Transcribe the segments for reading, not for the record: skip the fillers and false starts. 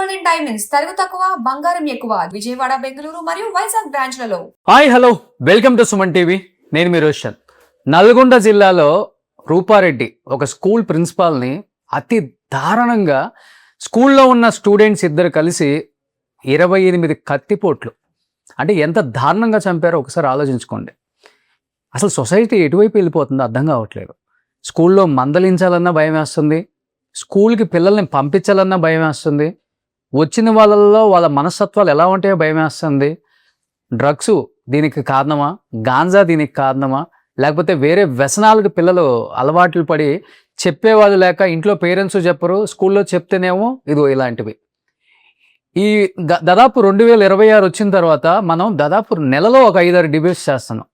Golden diamonds తరుగు తక్కువ బంగారం ఎక్కువ విజయవాడ బెంగళూరు మరియు వైజాగ్ బ్రాంచ్లలో. Hi hello welcome to Suman TV. నేను మీ రోషన్. నల్గొండ జిల్లాలో రూపారెడ్డి ఒక స్కూల్ ప్రిన్సిపాల్ని అతి దారుణంగా స్కూల్లో ఉన్న స్టూడెంట్స్ ఇద్దరు కలిసి 28 కత్తిపోట్లు, అంటే ఎంత దారుణంగా చంపారో ఒకసారి ఆలోచించుకోండి. అసలు సొసైటీ ఎటువైపు వెళ్ళిపోతుందో అర్థం కావట్లేదు. స్కూల్లో మందలించాలన్నా భయం వేస్తుంది, స్కూల్కి పిల్లల్ని పంపించాలన్నా భయం వేస్తుంది, వచ్చిన వాళ్ళల్లో వాళ్ళ మనస్తత్వాలు ఎలా ఉంటాయో భయం వేస్తుంది. డ్రగ్స్ దీనికి కారణమా, గాంజా దీనికి కారణమా, లేకపోతే వేరే వ్యసనాలకు పిల్లలు అలవాట్లు పడి చెప్పేవాళ్ళు లేక ఇంట్లో పేరెంట్స్ చెప్పరు, స్కూల్లో చెప్తేనేమో ఇదో ఇలాంటివి. ఈ దాదాపు 2026 వచ్చిన తర్వాత మనం దాదాపు నెలలో ఒక 5-6 డిబేట్స్ చేస్తున్నాం.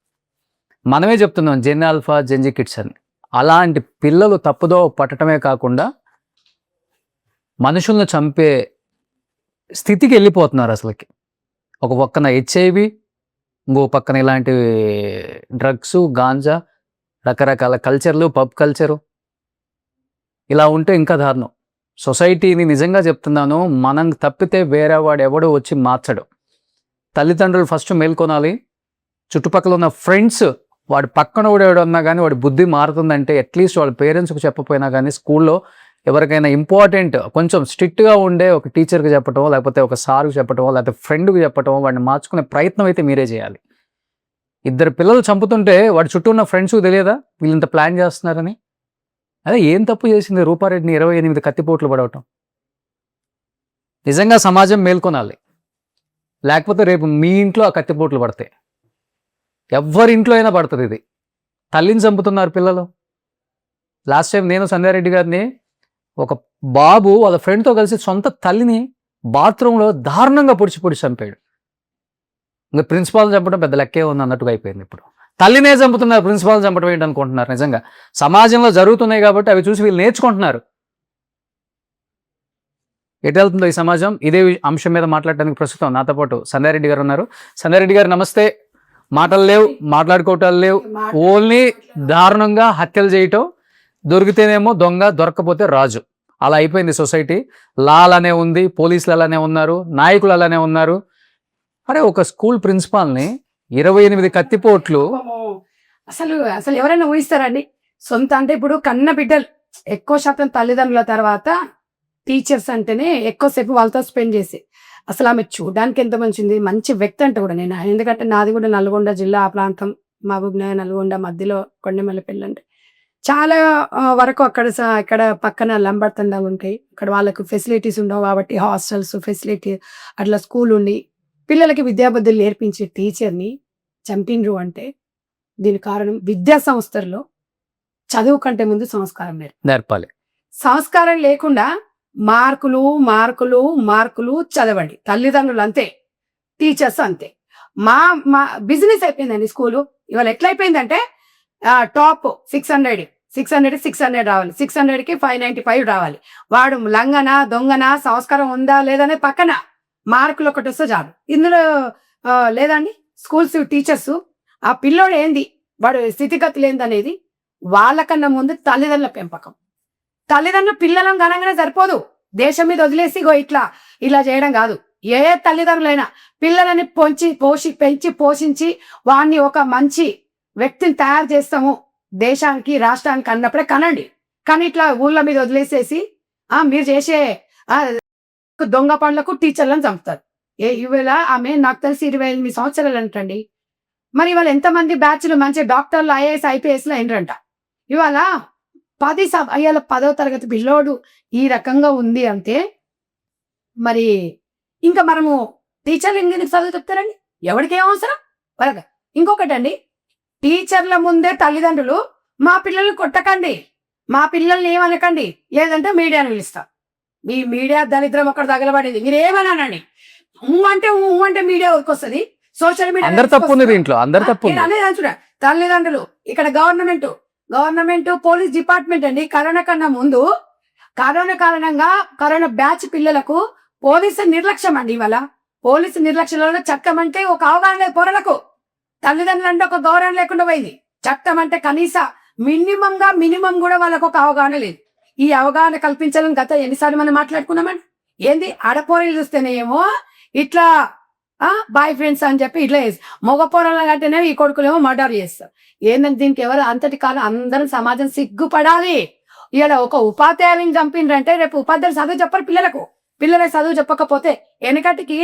మనమే చెప్తున్నాం జెన్ ఆల్ఫా జెన్జీ కిడ్స్ అని. అలాంటి పిల్లలు తప్పుదో పట్టడమే కాకుండా మనుషులను చంపే స్థితికి వెళ్ళిపోతున్నారు. అసలుకి ఒక పక్కన HIV, ఇంకో పక్కన ఇలాంటి డ్రగ్స్, గాంజా, రకరకాల కల్చర్లు, పబ్ కల్చరు. ఇలా ఉంటే ఇంకా దారుణం. సొసైటీని నిజంగా చెప్తున్నాను, మనం తప్పితే వేరే వాడు ఎవడో వచ్చి మార్చడు. తల్లిదండ్రులు ఫస్ట్ మేల్కొనాలి. చుట్టుపక్కల ఉన్న ఫ్రెండ్స్, వాడి పక్కన ఎవడన్నా కానీ వాడి బుద్ధి మారుతుందంటే అట్లీస్ట్ వాళ్ళ పేరెంట్స్కి చెప్పపోయినా కానీ స్కూల్లో ఎవరికైనా ఇంపార్టెంట్ కొంచెం స్ట్రిక్ట్గా ఉండే ఒక టీచర్కి చెప్పటమో, లేకపోతే ఒక సార్కి చెప్పటమో, లేకపోతే ఫ్రెండ్కి చెప్పటమో, వాడిని మార్చుకునే ప్రయత్నం అయితే మీరే చేయాలి. ఇద్దరు పిల్లలు చంపుతుంటే వాడి చుట్టూ ఉన్న ఫ్రెండ్స్కి తెలియదా వీళ్ళంత ప్లాన్ చేస్తున్నారని? అదే ఏం తప్పు చేసింది రూపారెడ్డిని 28 కత్తిపోట్లు పడవటం? నిజంగా సమాజం మేల్కొనాలి. లేకపోతే రేపు మీ ఇంట్లో ఆ కత్తిపోట్లు పడతాయి, ఎవరింట్లో అయినా పడుతుంది. ఇది తల్లిని చంపుతున్నారు పిల్లలు. లాస్ట్ టైం నేను సంధ్యారెడ్డి గారిని, ఒక బాబు వాళ్ళ ఫ్రెండ్తో కలిసి సొంత తల్లిని బాత్రూంలో దారుణంగా పొడిచి చంపాడు. ఇంకా ప్రిన్సిపాల్ని చంపడం పెద్ద లెక్కే ఉంది అన్నట్టుగా అయిపోయింది. ఇప్పుడు తల్లినే చంపుతున్నారు, ప్రిన్సిపాల్ని చంపడం ఏంటి అనుకుంటున్నారు? నిజంగా సమాజంలో జరుగుతున్నాయి కాబట్టి అవి చూసి వీళ్ళు నేర్చుకుంటున్నారు. ఎటు వెళ్తుందో ఈ సమాజం? ఇదే అంశం మీద మాట్లాడడానికి ప్రస్తుతం నాతో పాటు సంధ్యారెడ్డి గారు ఉన్నారు. సంధ్యారెడ్డి గారు నమస్తే. మాటలు లేవు, మాట్లాడుకోవటాలు లేవు, ఓన్లీ దారుణంగా హత్యలు చేయటం. దొరికితేనేమో దొంగ, దొరకపోతే రాజు. అలా అయిపోయింది సొసైటీ. లా అలానే ఉంది, పోలీసులు అలానే ఉన్నారు, నాయకులు అలానే ఉన్నారు. అరే ఒక స్కూల్ ప్రిన్సిపాల్ని 28 కత్తిపోట్లు. అసలు అసలు ఎవరైనా ఊహిస్తారండి? సొంత అంటే ఇప్పుడు కన్న బిడ్డలు ఎక్కువ శాతం తల్లిదండ్రుల తర్వాత టీచర్స్ అంటేనే ఎక్కువసేపు వాళ్ళతో స్పెండ్ చేసి, అసలు ఆమె చూడడానికి ఎంత మంచిది, మంచి వ్యక్తి అంటే కూడా నేను. ఎందుకంటే నాది కూడా నల్గొండ జిల్లా, ఆ ప్రాంతం మహబూబ్నగర్ నల్గొండ మధ్యలో కొండమల్లపల్లి. అంటే చాలా వరకు ఇక్కడ పక్కన లంబడతండా ఉంటాయి. అక్కడ వాళ్ళకు ఫెసిలిటీస్ ఉండవు కాబట్టి హాస్టల్స్ ఫెసిలిటీ అట్లా స్కూల్ ఉండి పిల్లలకి విద్యాబుద్ధులు నేర్పించే టీచర్ని చంపిండ్రు అంటే దీని కారణం విద్యా సంస్థల్లో చదువు కంటే ముందు సంస్కారం నేర్పాలి. సంస్కారం లేకుండా మార్కులు మార్కులు మార్కులు చదవండి. తల్లిదండ్రులు అంతే, టీచర్స్ అంతే. మా మా బిజినెస్ అయిపోయిందండి స్కూలు. ఇవాళ ఎట్లయిపోయిందంటే టాప్ 600 రావాలి, 600కి 595 రావాలి. వాడు లంగన దొంగన సంస్కారం ఉందా లేదనే పక్కన మార్కులు ఒకటి వస్తే చాలు. ఇందులో లేదండి స్కూల్స్ టీచర్స్ ఆ పిల్లోడు ఏంది, వాడు స్థితిగతులు ఏందనేది వాళ్ళకన్నా ముందు తల్లిదండ్రుల పెంపకం. తల్లిదండ్రులు పిల్లలను ఘనంగానే సరిపోదు, దేశం మీద వదిలేసి ఇలా చేయడం కాదు. ఏ తల్లిదండ్రులైనా పిల్లలని పెంచి పోషించి వాడిని ఒక మంచి వ్యక్తిని తయారు చేస్తాము దేశానికి రాష్ట్రానికి అన్నప్పుడే కనండి. కానీ ఇట్లా ఊళ్ళ మీద వదిలేసేసి మీరు చేసే దొంగ పనులకు టీచర్లను చంపుతారు. ఇవాళ ఆమె నాకు తెలిసి 28 సంవత్సరాలు అంటండి. మరి ఇవాళ ఎంతమంది బ్యాచ్లు మంచి డాక్టర్లు, IAS IPSలు అయినరంట. ఇవాళ 10వ తరగతి పిల్లోడు ఈ రకంగా ఉంది అంటే మరి ఇంకా మనము టీచర్లు ఎందుకు చదువు చెప్తారండి? ఎవరికి ఏం అవసరం వరక. ఇంకొకటండి, టీచర్ల ముందే తల్లిదండ్రులు మా పిల్లల్ని కొట్టకండి, మా పిల్లల్ని ఏమనకండి, లేదంటే మీడియాను పిలుస్తారు. మీ మీడియా దరిద్రం ఒకటి తగలబడింది. మీరు ఏమన్నానండి, అంటే మీడియా వస్తుంది, సోషల్ మీడియా అందరు తప్పు ఉంది దీంట్లో, అందరు తప్పు చూడ. తల్లిదండ్రులు ఇక్కడ గవర్నమెంట్ పోలీస్ డిపార్ట్మెంట్ అండి. కరోనా కన్నా ముందు కరోనా కారణంగా కరోనా బ్యాచ్ పిల్లలకు పోలీసు నిర్లక్ష్యం అండి. ఇవాళ పోలీసు నిర్లక్ష్యంలో చట్టం అంటే ఒక అవగాహన లేదు పొరలకు. తల్లిదండ్రులు అంటే ఒక గౌరవం లేకుండా పోయింది. చట్టం అంటే కనీస మినిమం కూడా వాళ్ళకు ఒక అవగాహన లేదు. ఈ అవగాహన కల్పించాలని గత ఎన్నిసార్లు మనం మాట్లాడుకున్నామండి. ఏంది ఆడపోరలు చూస్తేనేమో ఇట్లా బాయ్ ఫ్రెండ్స్ అని చెప్పి ఇట్లా చేసి మగ పోరల కంటేనే ఈ కొడుకులేమో మర్డర్ చేస్తారు. ఏంటంటే దీనికి ఎవరు అంతటి కాలం అందరం సమాజం సిగ్గుపడాలి. ఇలా ఒక ఉపాధ్యాయుని చంపిండ్రంటే రేపు ఉపాధ్యాయులు చదువు చెప్పరు పిల్లలకు చదువు చెప్పకపోతే వెనకటికి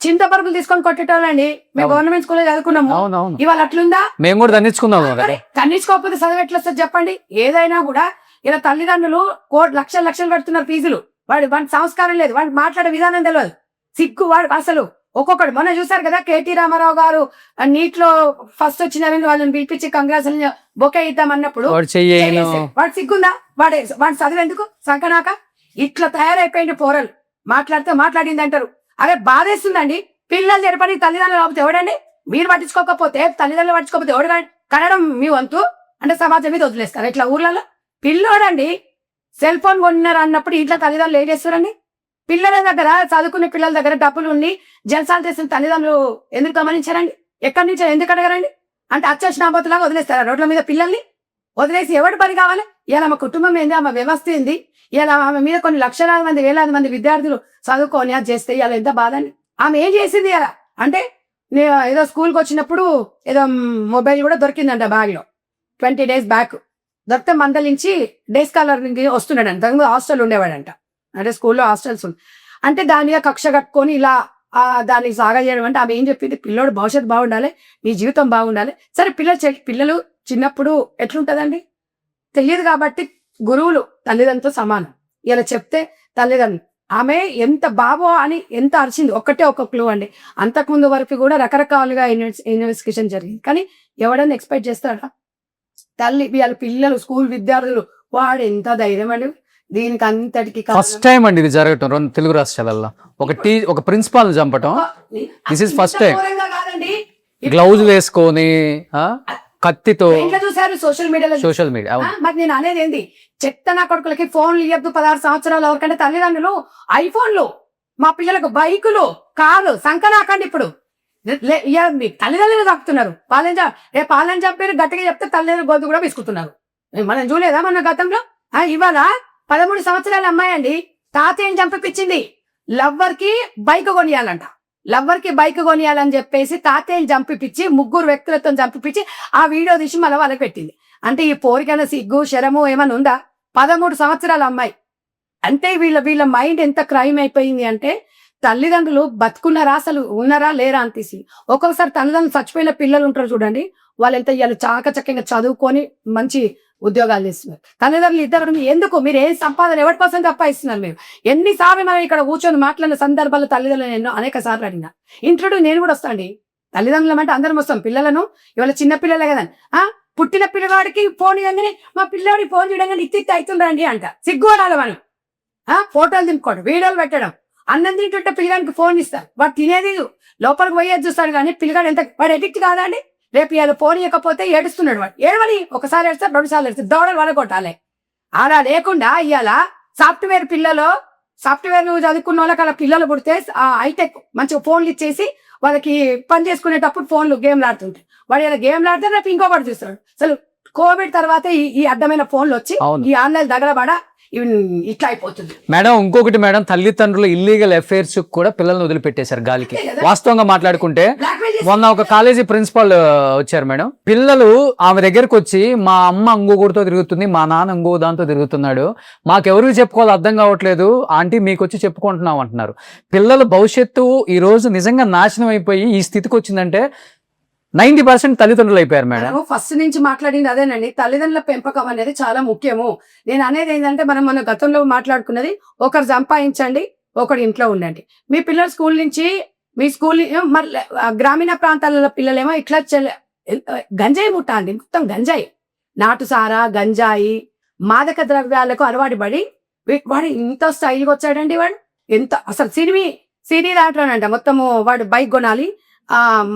చింతపరుగులు తీసుకొని కొట్టేటోళ్ళండి. మేము గవర్నమెంట్ స్కూల్లో చదువుకున్నాము. ఇవాళ అట్లుందా? మేము కూడా దండించుకుందాం. ఖండించుకోకపోతే చదువు ఎట్లా వస్తుంది చెప్పండి? ఏదైనా కూడా ఇలా తల్లిదండ్రులు లక్షలు కడుతున్నారు ఫీజులు. వాడి సంస్కారం లేదు, వాడికి మాట్లాడే విధానం తెలియదు, సిగ్గు. వాడు అసలు ఒక్కొక్కడు మొన్న చూసారు కదా, కేటీ రామారావు గారు నీట్ లో ఫస్ట్ వచ్చిన వాళ్ళని పిలిపించి కంగ్రాచులేషన్ బొకే ఇద్దాం అన్నప్పుడు వాడు సిగ్గుందా? వాడి చదువు ఎందుకు సంకనాక? ఇట్లా తయారైపోయింది పోరలు. మాట్లాడింది అంటారు. అరే బాధేస్తుందండి. పిల్లలు జరపని తల్లిదండ్రులు కాకపోతే ఎవడండి? మీరు పట్టించుకోకపోతే తల్లిదండ్రులు పట్టించుకోకపోతే ఎవడు కనడం మీ వంతు అంటే సమాజం మీద వదిలేస్తారు. ఇట్లా ఊర్లలో పిల్లోడండి సెల్ ఫోన్ కొన్నారు అన్నప్పుడు ఇంట్లో తల్లిదండ్రులు ఏం చేస్తారండి? పిల్లల దగ్గర చదువుకునే పిల్లల దగ్గర డబ్బులు ఉండి జలసాలు చేసిన తల్లిదండ్రులు ఎందుకు గమనించారండి? ఎక్కడి నుంచి ఎందుకు అడగరండి? అంటే అచ్చొచ్చినాబోతులాగా వదిలేస్తారా రోడ్ల మీద పిల్లల్ని? వదిలేసి ఎవడు పని కావాలి? ఇలా మా కుటుంబం ఏంది, ఆమె వ్యవస్థ ఏంది, ఇలా ఆమె మీద కొన్ని లక్షలాది మంది వేలాది మంది విద్యార్థులు చదువుకొని అది చేస్తే ఇలా ఎంత బాధ అండి. ఆమె ఏం చేసింది అలా అంటే ఏదో స్కూల్కి వచ్చినప్పుడు ఏదో మొబైల్ కూడా దొరికిందంట బ్యాగ్ లో 20 days బ్యాక్. దొరికితే మందలించి డే స్కాలర్ వస్తున్నాడంట. హాస్టల్ ఉండేవాడంట, అంటే స్కూల్లో హాస్టల్స్ అంటే దాని మీద కక్ష కట్టుకొని ఇలా దాన్ని సాగా చేయడం. అంటే ఆమె ఏం చెప్పింది? పిల్లోడు భవిష్యత్తు బాగుండాలి, నీ జీవితం బాగుండాలి. సరే పిల్లలు చిన్నప్పుడు ఎట్లుంటదండి తెలియదు కాబట్టి గురువులు తల్లిదండ్రులతో సమానం. ఇలా చెప్తే తల్లిదండ్రులు ఆమె ఎంత బాబో అని ఎంత అరిచింది. ఒక క్లూ అండి. అంతకుముందు వరకు కూడా రకరకాలుగా ఇన్వెస్టిగేషన్ జరిగింది. కానీ ఎవడన్నా ఎక్స్పెక్ట్ చేస్తాడా? తల్లి వీళ్ళ పిల్లలు స్కూల్ విద్యార్థులు వాడు ఎంత ధైర్యం అండి. దీనికి అంతటికి ఫస్ట్ టైం అండి ఇది జరగటం రెండు తెలుగు రాష్ట్రాలలో. ఒక ప్రిన్సిపాల్ చంపటం this is first time. Gloves వేసుకొని కత్తితో చూసారు సోషల్ మీడియా. మరి నేను అనేది ఏంది, చెత్త నా కొడుకులకి ఫోన్లు ఇవ్వద్దు 16 సంవత్సరాలు. ఎవరికంటే తల్లిదండ్రులు ఐఫోన్లు, మా పిల్లలకు బైకులు, కార్లు సంకనాకండి. ఇప్పుడు తల్లిదండ్రులు తాకుతున్నారు. పాలన చంపారు గట్టిగా చెప్తే తల్లిదండ్రులు గొంతు కూడా విసుకుతున్నారు. మనం చూడలేదా మన గతంలో? ఇవాళ 13 సంవత్సరాల అమ్మాయి అండి తాతయ్యని చంపిపించింది. లవ్వర్ కి బైక్ కొనియాలని చెప్పేసి తాతయ్యని చంపిపించి 3 వ్యక్తులతో చంపిపించి ఆ వీడియో తీసి మళ్ళీ వాళ్ళకి పెట్టింది. అంటే ఈ పోరికైనా సిగ్గు శరము ఏమైనా ఉందా? 13 సంవత్సరాల అమ్మాయి. అంటే వీళ్ళ మైండ్ ఎంత క్రైమ్ అయిపోయింది అంటే తల్లిదండ్రులు బతుకున్నారా అసలు ఉన్నారా లేరా అని తీసి. ఒక్కొక్కసారి తల్లిదండ్రులు చచ్చిపోయిన పిల్లలు ఉంటారు చూడండి, వాళ్ళు ఎంత ఇవాళ చాకచక్యంగా చదువుకొని మంచి ఉద్యోగాలు చేస్తున్నారు. తల్లిదండ్రులు ఇద్దరు ఎందుకు మీరు ఏ సంపాదన ఎవరి కోసం సంపాదిస్తున్నారు? మీరు ఎన్నిసార్లు మనం ఇక్కడ కూర్చొని మాట్లాడిన సందర్భాలు తల్లిదండ్రులు ఎన్నో అనేక సార్లు అడిగినా. ఇంట్లోడు నేను కూడా వస్తాండి. తల్లిదండ్రులు అంటే అందరం వస్తాం. పిల్లలను ఇవాళ చిన్న పిల్లలే కదండి. పుట్టిన పిల్లవాడికి ఫోన్ ఇవ్వగానే మా పిల్లవాడికి ఫోన్ చేయడం ఇత్తి అవుతుందండి అంట. సిగ్గుపడాలి మనం. ఫోటోలు దింపుకోవడం, వీడియోలు పెట్టడం. అన్నం తింటుంటే పిల్లగానికి ఫోన్ ఇస్తారు. వాడు తినేది లోపలికి పోయేది చూస్తాడు. కానీ పిల్లగాడు ఎంత వాడు ఎడిక్ట్ కాదా అండి? రేపు ఇవాళ ఫోన్ ఇవ్వకపోతే ఏడుస్తున్నాడు. వాడు ఏడవని ఒకసారి ఏడుస్తారు, 2 సార్లు ఏడుస్తారు, దౌడలు వాళ్ళ కొట్టాలి. అలా లేకుండా ఇవాళ సాఫ్ట్వేర్ చదువుకున్న వాళ్ళకి అలా పిల్లలు పుడితే హైటెక్ మంచిగా ఫోన్లు ఇచ్చేసి వాళ్ళకి పని చేసుకునేటప్పుడు ఫోన్లు గేమ్లు ఆడుతుంటాయి. వాడు ఇలా గేమ్లు ఆడితే రేపు ఇంకొకటి చూస్తాడు. అసలు కోవిడ్ తర్వాత ఈ అడ్డమైన ఫోన్లు వచ్చి ఈ ఆన్లైన్ దగ్గర ఇట్లా అయిపోతుంది. మేడం ఇంకొకటి మేడం, తల్లిదండ్రుల ఇల్లీగల్ అఫైర్స్ కూడా పిల్లల్ని వదిలిపెట్టేశారు గాలికి. వాస్తవంగా మాట్లాడుకుంటే మొన్న ఒక కాలేజీ ప్రిన్సిపాల్ వచ్చారు మేడం. పిల్లలు ఆమె దగ్గరకు వచ్చి మా అమ్మ ఇంకొకటితో తిరుగుతుంది, మా నాన్న ఇంకో దాంతో తిరుగుతున్నాడు, మాకెవరికి చెప్పుకోవాలో అర్థం కావట్లేదు ఆంటీ, మీకు వచ్చి చెప్పుకుంటున్నాం అంటున్నారు. పిల్లల భవిష్యత్తు ఈ రోజు నిజంగా నాశనం అయిపోయి ఈ స్థితికి వచ్చిందంటే 90% తల్లిదండ్రులు అయిపోయారు మేడం. ఫస్ట్ నుంచి మాట్లాడింది అదేనండి. తల్లిదండ్రుల పెంపకం అనేది చాలా ముఖ్యము. నేను అనేది ఏంటంటే మన గతంలో మాట్లాడుకున్నది, ఒకరు సంపాదించండి, ఒకరు ఇంట్లో ఉండండి. మీ పిల్లలు స్కూల్ నుంచి మీ స్కూల్ గ్రామీణ ప్రాంతాలలో పిల్లలేమో ఇట్లా గంజాయి ముట్ట అండి, మొత్తం గంజాయి, నాటుసారా, గంజాయి, మాదక ద్రవ్యాలకు అలవాటు పడి వాడు ఇంత స్టైల్గా వచ్చాడండి. వాడు ఎంత అసలు సినీ దాంట్లోనంట మొత్తము వాడు బైక్ కొనాలి,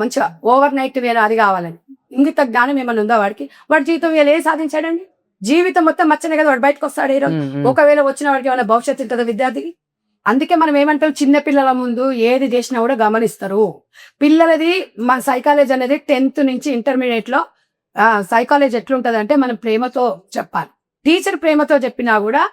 మంచిగా ఓవర్ నైట్ వేరే అది కావాలని. ఇంగిత జ్ఞానం ఏమైనా ఉందా వాడికి? వాడి జీవితం వీళ్ళు ఏం సాధించాడండి? జీవితం మొత్తం మచ్చనే కదా వాడు బయటకు వస్తాడు. ఒకవేళ వచ్చిన వాడికి ఏమైనా భవిష్యత్తు ఉంటుందా విద్యార్థికి? అందుకే మనం ఏమంటాం, చిన్న పిల్లల ముందు ఏది చేసినా కూడా గమనిస్తారు. పిల్లలది మన సైకాలజీ అనేది 10th నుంచి ఇంటర్మీడియట్ లో సైకాలజీ ఎట్లుంటది అంటే మనం ప్రేమతో చెప్పాలి. టీచర్ ప్రేమతో చెప్పినా కూడా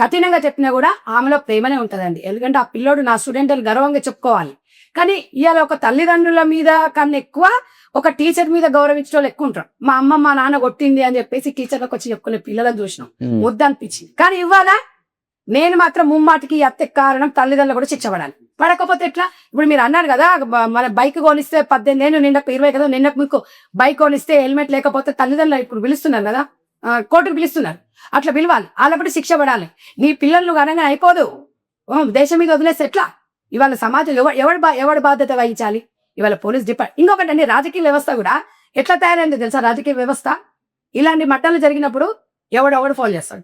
కఠినంగా చెప్పినా కూడా ఆమెలో ప్రేమనే ఉంటదండి. ఎందుకంటే ఆ పిల్లోడు నా స్టూడెంట్ అని గర్వంగా చెప్పుకోవాలి. కానీ ఇవాళ ఒక తల్లిదండ్రుల మీద కన్నా ఎక్కువ ఒక టీచర్ మీద గౌరవించే వాళ్ళు ఎక్కువ ఉంటారు. మా అమ్మ మా నాన్న కొట్టింది అని చెప్పేసి టీచర్లకు వచ్చి చెప్పుకునే పిల్లలను చూసినాం, ముద్ద అనిపించింది. కానీ ఇవాళ నేను మాత్రం ముమ్మాటికి అత్తే కారణం తల్లిదండ్రులు కూడా శిక్ష పడాలి. పడకపోతే ఎట్లా? ఇప్పుడు మీరు అన్నారు కదా, మన బైక్ కొనిస్తే 18 ఏళ్ళు నిండకు 20 కదా, నిండకు మీకు బైక్ కొనిస్తే హెల్మెట్ లేకపోతే తల్లిదండ్రులు ఇప్పుడు పిలుస్తున్నారు కదా, కోర్టుకు పిలుస్తున్నారు. అట్లా పిలవాలి, వాళ్ళప్పుడు శిక్ష పడాలి. నీ పిల్లలు అనగా అయిపోదు, దేశం మీద వదిలేస్తే ఎట్లా? ఇవాళ సమాజం ఎవడి బాధ్యత వహించాలి? ఇవాళ పోలీస్ డిపార్ట్మెంట్. ఇంకొకటి అండి, రాజకీయ వ్యవస్థ కూడా ఎట్లా తయారైంది తెలుసా? రాజకీయ వ్యవస్థ ఇలాంటి మట్టాలు జరిగినప్పుడు ఎవడెవడు ఫోన్ చేస్తాడు,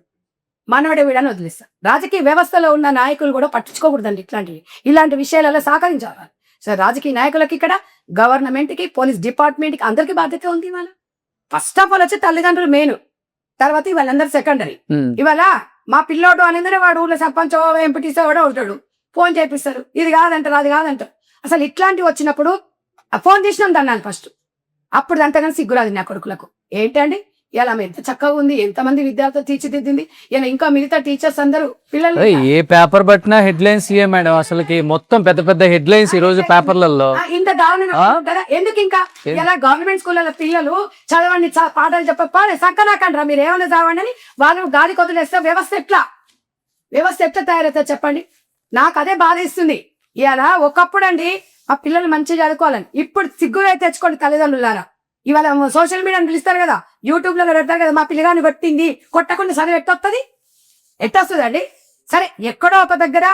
మనవడే వీడని వదిలేస్తాడు. రాజకీయ వ్యవస్థలో ఉన్న నాయకులు కూడా పట్టించుకోకూడదండి ఇలాంటి విషయాలలో సహకరించాలి. సో రాజకీయ నాయకులకి ఇక్కడ గవర్నమెంట్ కి పోలీస్ డిపార్ట్మెంట్ కి అందరికీ బాధ్యత ఉంది. ఇవాళ ఫస్ట్ ఆఫ్ ఆల్ వచ్చి తల్లిదండ్రులు మెయిన్, తర్వాత వాళ్ళందరూ సెకండరీ. ఇవాళ మా పిల్లోడు అనేది వాడు ఊళ్ళో సర్పంచ్ ఎంపీటీసీ కూడా ఉంటాడు, ఫోన్ చేపిస్తారు, ఇది కాదంటారు అది కాదంటారు. అసలు ఇట్లాంటివి వచ్చినప్పుడు ఆ ఫోన్ తీసినాం దన్నాను ఫస్ట్, అప్పుడు అంతగానే సిగ్గురాదు నా కొడుకులకు. ఏంటండి ఇలా ఎంత చక్కగా ఉంది, ఎంతమంది విద్యార్థులు తీర్చిదిద్దింది. ఇలా ఇంకా మిగతా టీచర్స్ అందరూ పిల్లలు ఏ పేపర్ పట్టినా హెడ్ లైన్స్ ఇయే మేడం. అసలుకి మొత్తం పెద్ద పెద్ద హెడ్ లైన్స్ ఈ రోజు పేపర్లలో. ఇంత దారుణంగా కదా, ఎందుకు ఇంకా ఇలా గవర్నమెంట్ స్కూళ్ళ పిల్లలు చదవండి, పాఠాలు చెప్పాలి సక్కనాకండ్రా మీరు ఏమైనా చదవండి అని వాళ్ళు గాలి కొదిలేస్తే వ్యవస్థ ఎట్లా తయారవుతుంది చెప్పండి? నాకు అదే బాధ ఇస్తుంది. ఇలా ఒకప్పుడు అండి ఆ పిల్లలు మంచిగా చదువుకోవాలని, ఇప్పుడు సిగ్గుగా తెచ్చుకోండి తల్లిదండ్రులారా. ఇవాళ సోషల్ మీడియాని పిలుస్తారు కదా, యూట్యూబ్ లో పెడతారు కదా, మా పిల్లగాని కొట్టింది, కొట్టకుండా చదువు ఎట్టొస్తుంది అండి? సరే ఎక్కడో ఒక దగ్గర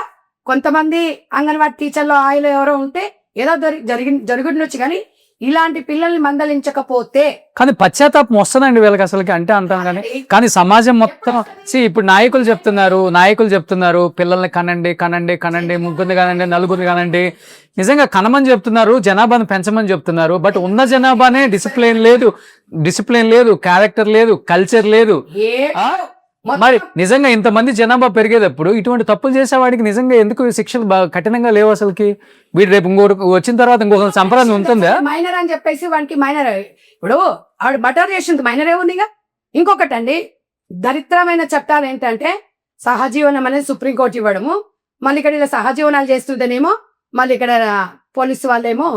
కొంతమంది అంగన్వాడీ టీచర్లు ఆయన ఎవరో ఉంటే ఏదో జరుగుండొచ్చు, కానీ ఇలాంటి పిల్లల్ని మందలించకపోతే. కానీ పశ్చాత్తాపం వస్తుందండి వీళ్ళకి అసలుకి, అంటే అంటాం కానీ సమాజం మొత్తం ఇప్పుడు నాయకులు చెప్తున్నారు పిల్లల్ని కనండి, ముగ్గురిని కనండి, నలుగురిని కనండి. నిజంగా కనమని చెప్తున్నారు, జనాభాను పెంచమని చెప్తున్నారు. బట్ ఉన్న జనాభానే డిసిప్లిన్ లేదు, క్యారెక్టర్ లేదు, కల్చర్ లేదు. మరి నిజంగా ఇంతమంది జనాభా పెరిగేటప్పుడు ఇటువంటి తప్పులు చేసేవాడికి నిజంగా ఎందుకు శిక్షలు కఠినంగా లేవు అసలుకి? వీడు రేపు ఇంకోటి వచ్చిన తర్వాత ఇంకొక సంప్రదాయం ఉంటుందా? మైనర్ అని చెప్పేసి వానికి మైనర్, ఇప్పుడు ఆవిడ బటర్ చేసింది, మైనర్ ఏముందిగా. ఇంకొకటి అండి, దరిద్రమైన చట్టాలు ఏంటంటే సహజీవనం అనేది సుప్రీంకోర్టు ఇవ్వడము, మళ్ళీ ఇక్కడ ఇలా సహజీవనాలు చేస్తుంటేనేమో మళ్ళీ ఇక్కడ పోలీసు వాళ్ళేమో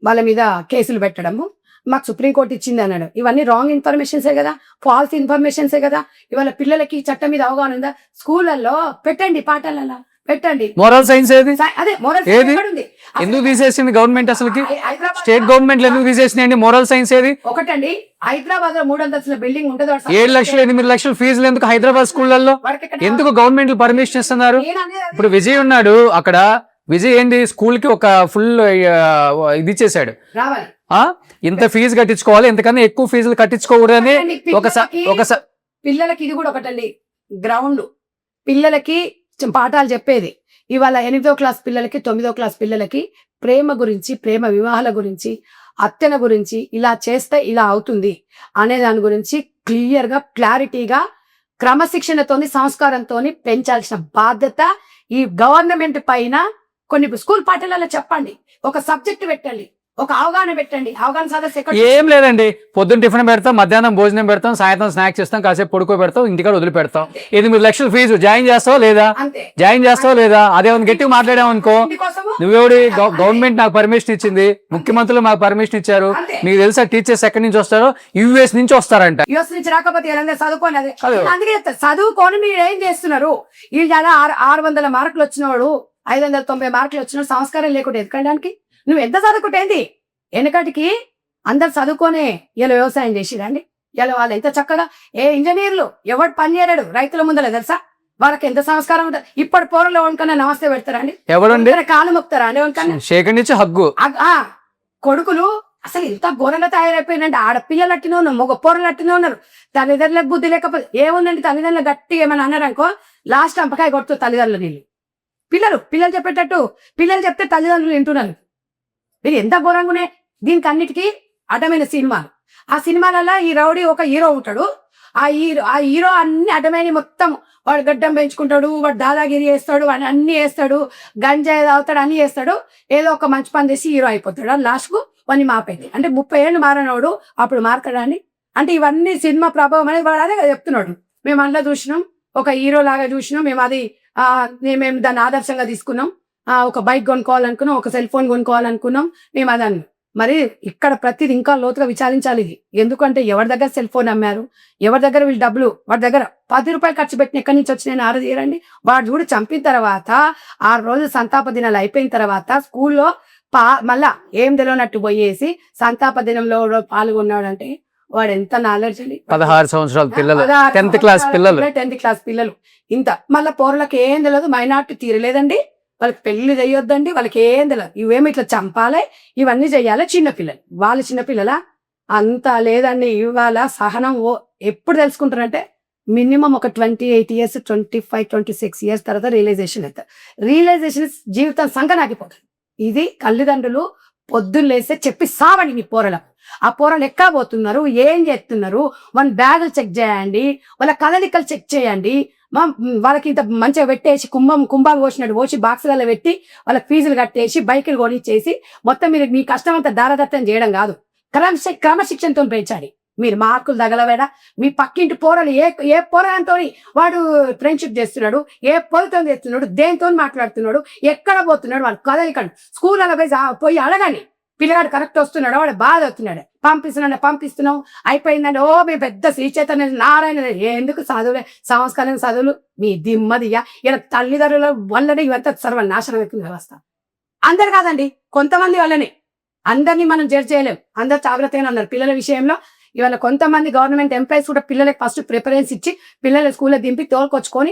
వాళ్ళ మీద కేసులు పెట్టడము. మాకు సుప్రీంకోర్టు ఇచ్చింది అన్నాడు. ఇవన్నీ రాంగ్ ఇన్ఫర్మేషన్సే కదా, ఫాల్స్ ఇన్ఫర్మేషన్సే కదా. ఇవాళ పిల్లలకి చట్టం మీద అవగాహన ఉందా? స్కూళ్ళల్లో పెట్టండి, పాఠాలలో పెట్టండి. మోరల్ సైన్స్ ఏది? అదే మోరల్ ఉంది. ఎందుకు తీసేసింది గవర్నమెంట్? అసలుకి స్టేట్ గవర్నమెంట్ ఎందుకు తీసేసినాయండి మోరల్ సైన్స్ ఏది? ఒకటండి, హైదరాబాద్ లో 3 అంతస్తుల బిల్డింగ్ ఉంటుంది, 7 లక్షలు 8 లక్షలు ఫీజులు ఎందుకు హైదరాబాద్ స్కూళ్ళల్లో? ఎందుకు గవర్నమెంట్ పర్మిషన్ ఇస్తున్నారు? ఇప్పుడు విజయ్ ఉన్నాడు అక్కడ, విజయ్ ఏంటి స్కూల్ కి ఒక ఫుల్ ఇది ఇచ్చేసాడు, రావాలి ఇంత ఫీజు కట్టించుకోవాలి, ఇంతకన్నా ఎక్కువ ఫీజులు కట్టించుకోకూడదని. పిల్లలకి ఇది కూడా ఒకటండి, గ్రౌండ్ పిల్లలకి పాఠాలు చెప్పేది. ఇవాళ 8వ క్లాస్ పిల్లలకి 9వ క్లాస్ పిల్లలకి ప్రేమ గురించి, ప్రేమ వివాహాల గురించి, అత్తెన గురించి, ఇలా చేస్తే ఇలా అవుతుంది అనే దాని గురించి క్లియర్ గా క్లారిటీగా క్రమశిక్షణతోని సంస్కారంతోని పెంచాల్సిన బాధ్యత ఈ గవర్నమెంట్ పైన. కొన్ని స్కూల్ పాఠశాలలో చెప్పండి, ఒక సబ్జెక్ట్ పెట్టండి, ఒక అవగాహన పెట్టండి. అవగాహన సదస్సు ఏం లేదండి, పొద్దున్న టిఫిన్ పెడతాం, మధ్యాహ్నం భోజనం పెడతాం, సాయంత్రం స్నాక్స్ ఇస్తాం, కాసేపు పడుకో పెడతాం, ఇంటికాడ వదిలి పెడతాం. 8 లక్షల ఫీజు జాయిన్ చేస్తావా లేదా? అదేమన్నా గట్టిగా మాట్లాడావు అనుకో, నువ్వెవడి? గవర్నమెంట్ నాకు పర్మిషన్ ఇచ్చింది, ముఖ్యమంత్రులు మాకు పర్మిషన్ ఇచ్చారు. మీకు తెలుసా టీచర్స్ ఎక్కడి నుంచి వస్తారో? యుఎస్ నుంచి వస్తారంట. యుఎస్ నుంచి రాకపోతే చదువుకోని, అందుకే చదువుకొని మీరు ఏం చేస్తున్నారు? ఈ 600 మార్కులు వచ్చినవాడు, 590 మార్కులు వచ్చిన సంస్కారం లేకుండా ఎదకడానికి నువ్వు ఎంత చదువుకుంటేంది? వెనకటికి అందరు చదువుకోనే ఇలా వ్యవసాయం చేసిరండి. ఇలా వాళ్ళు ఎంత చక్కగా ఇంజనీర్లు ఎవడు పని చేయలేడు రైతుల ముందర, తెలుసా? వాళ్ళకి ఎంత సంస్కారం ఉంటుంది. ఇప్పటి పోరలో వనుకన్నా నమస్తే పెడతారండి, ఎవడండి కాలు మొక్తారా అండి వనుకన్నా హగ్గు. కొడుకులు అసలు ఇంత ఘోరంగా తయారైపోయిందండి. ఆడపిల్లలు అట్టినే ఉన్నారు, మగ పోరలు అట్టినే ఉన్నారు. తల్లిదండ్రులకు బుద్ధి లేకపోతే ఏముందండి, తల్లిదండ్రులు గట్టిగా ఏమైనా అన్నారనుకో లాస్ట్ అంపకాయ కొడుతూ తల్లిదండ్రులు నీళ్ళు. పిల్లలు చెప్పేటట్టు పిల్లలు చెప్తే తల్లిదండ్రులు వింటున్నారు. మీరు ఎంత ఘోరంగానే. దీనికి అన్నిటికీ అడ్డమైన సినిమాలు. ఆ సినిమాలలో ఈ రౌడీ ఒక హీరో ఉంటాడు, ఆ హీరో అన్ని అడ్డమైన, మొత్తం వాడు గడ్డం పెంచుకుంటాడు, వాడు దాదాగిరి చేస్తాడు, వాడు అన్ని వేస్తాడు, గంజాయి తాగుతాడు, అన్ని చేస్తాడు, ఏదో ఒక మంచి పని చేసి హీరో అయిపోతాడు. అది లాస్ట్కు వాడిని మాపైంది. అంటే 30 ఏళ్ళు మారనవాడు అప్పుడు మారతాడా అండి? అంటే ఇవన్నీ సినిమా ప్రభావం అనేది వాడు అదే చెప్తున్నాడు. మేము అందులో చూసినాం, ఒక హీరో లాగా చూసినాం మేము. అది మేము దాన్ని ఆదర్శంగా తీసుకున్నాం. ఒక బైక్ కొనుక్కోవాలనుకున్నాం, ఒక సెల్ ఫోన్ కొనుక్కోవాలనుకున్నాం. మేము అదాన్ని మరి ఇక్కడ ప్రతిది ఇంకా లోతుగా విచారించాలి ఇది. ఎందుకంటే ఎవరి దగ్గర సెల్ ఫోన్ అమ్మారు, ఎవరి దగ్గర వీళ్ళు డబ్బులు, వాడి దగ్గర 10 రూపాయలు ఖర్చు పెట్టిన ఎక్కడి నుంచి వచ్చినాయని ఆరదీయరండి. వాడు చూడు చంపిన తర్వాత 6 రోజులు సంతాప దినాలు అయిపోయిన తర్వాత స్కూల్లో మళ్ళా ఏం తెలియనట్టు పోయేసి సంతాప దినంలో పాల్గొన్నాడు అంటే వాడు ఎంత నాలెడ్జ్ అండి. 16 సంవత్సరాల పిల్లలు, 10th క్లాస్ పిల్లలు ఇంత. మళ్ళీ పౌరులకు ఏం తెలియదు, మైనార్టీ తీరలేదండి, వాళ్ళకి పెళ్లి చేయొద్దండి, వాళ్ళకి ఏం తెలియదు, ఇవేమి ఇట్లా చంపాలి, ఇవన్నీ చెయ్యాలి. చిన్నపిల్లలు వాళ్ళు చిన్నపిల్లల అంత లేదండి. ఇవాళ సహనం ఎప్పుడు తెలుసుకుంటారంటే మినిమం ఒక 28 years 25 26 years తర్వాత రియలైజేషన్ అవుతారు. రియలైజేషన్ జీవితం సంకనాగిపోతుంది. ఇది తల్లిదండ్రులు పొద్దున్న లేస్తే చెప్పి సావండి మీ పోరలకు. ఆ పోరలు ఎక్కడ పోతున్నారు, ఏం చేస్తున్నారు, వాళ్ళ బ్యాగులు చెక్ చేయండి, వాళ్ళ కదలికలు చెక్ చేయండి. వాళ్ళకి ఇంత మంచిగా పెట్టేసి కుంభాలు పోసినట్టు పోసి బాక్సులలో పెట్టి వాళ్ళకి ఫీజులు కట్టేసి బైకులు కొనిచ్చేసి మొత్తం మీరు మీ కష్టం అంతా దారదత్తం చేయడం కాదు, క్రమశిక్షణతో పెంచాలి. మీరు మార్కులు తగలవేడా, మీ పక్కింటి పోరలు ఏ పోరలతో వాడు ఫ్రెండ్షిప్ చేస్తున్నాడు, ఏ పొలతో చేస్తున్నాడు, దేనితో మాట్లాడుతున్నాడు, ఎక్కడ పోతున్నాడు, వాడు కదలికండి. స్కూళ్ళలో పోయి అడగండి, పిల్లగాడు కరెక్ట్ వస్తున్నాడు, వాడు బాధ అవుతున్నాడు, పంపిస్తున్నాం అయిపోయిందండి. మేము పెద్ద శ్రీ చైతన్య నారాయణ ఎందుకు చదువులే, సంస్కారం చదువులు మీ దిమ్మదిగా. ఇలా తల్లిదండ్రుల వల్లనే ఇవంతా సర్వనాశనం అవుతుంది వ్యవస్థ. అందరు కాదండి, కొంతమంది వల్లనే. అందరినీ మనం జడ్జ్ చేయలేం. అందరు జాగ్రత్తగా ఉన్నారు పిల్లల విషయంలో. ఇవాళ కొంతమంది గవర్నమెంట్ ఎంప్లాయీస్ కూడా పిల్లలకి ఫస్ట్ ప్రిఫరెన్స్ ఇచ్చి పిల్లల స్కూల్లో దింపి తోలుకొచ్చుకొని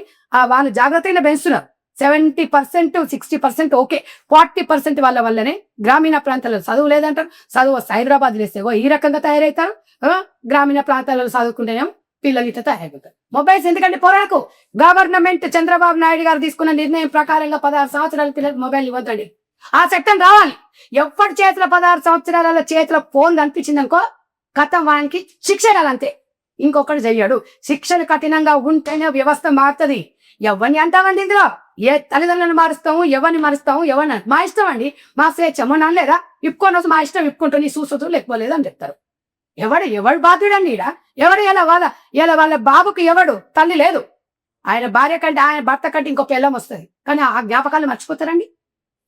వాళ్ళు జాగ్రత్తగా పెంచుతున్నారు. 70% 60% ఓకే, 40% వాళ్ళ వల్లనే గ్రామీణ ప్రాంతాల్లో చదువు లేదంటారు. చదువు హైదరాబాద్ లేస్తే ఈ రకంగా తయారవుతారు. గ్రామీణ ప్రాంతాలలో చదువుకుంటేనేమో పిల్లలు ఇట్లా తయారవుతారు. మొబైల్స్ ఎందుకంటే పోరాకు గవర్నమెంట్ చంద్రబాబు నాయుడు గారు తీసుకున్న నిర్ణయం ప్రకారంగా 16 సంవత్సరాల పిల్లలకు మొబైల్ ఇవ్వద్దండి. ఆ చట్టం రావాలి. ఎవరి చేతిలో 16 సంవత్సరాల చేతిలో ఫోన్ కనిపించిందనుకో కథం వానికి శిక్ష అంతే, ఇంకొకటి చెయ్యడు. శిక్షలు కఠినంగా ఉంటేనే వ్యవస్థ మారుతుంది. ఎవరిని అంటామండి ఇందులో? ఏ తల్లిదండ్రులను మారుస్తాము, ఎవరిని మారుస్తాము, ఎవరిని మా ఇష్టం అండి, మా స్వేచ్ఛ. మొన్న లేదా ఇప్పుకొని మా ఇష్టం ఇప్పుకుంటూ నీ చూసుతూ లేకపోలేదు అని చెప్తారు. ఎవడు బాధ్యుడండి ఈడ? ఎవడు ఇలా వాళ్ళ బాబుకు ఎవడు తల్లి లేదు. ఆయన భార్య కంటే ఆయన భర్త కంటే ఇంకో పిల్లం వస్తుంది, కానీ ఆ జ్ఞాపకాలు మర్చిపోతారండి.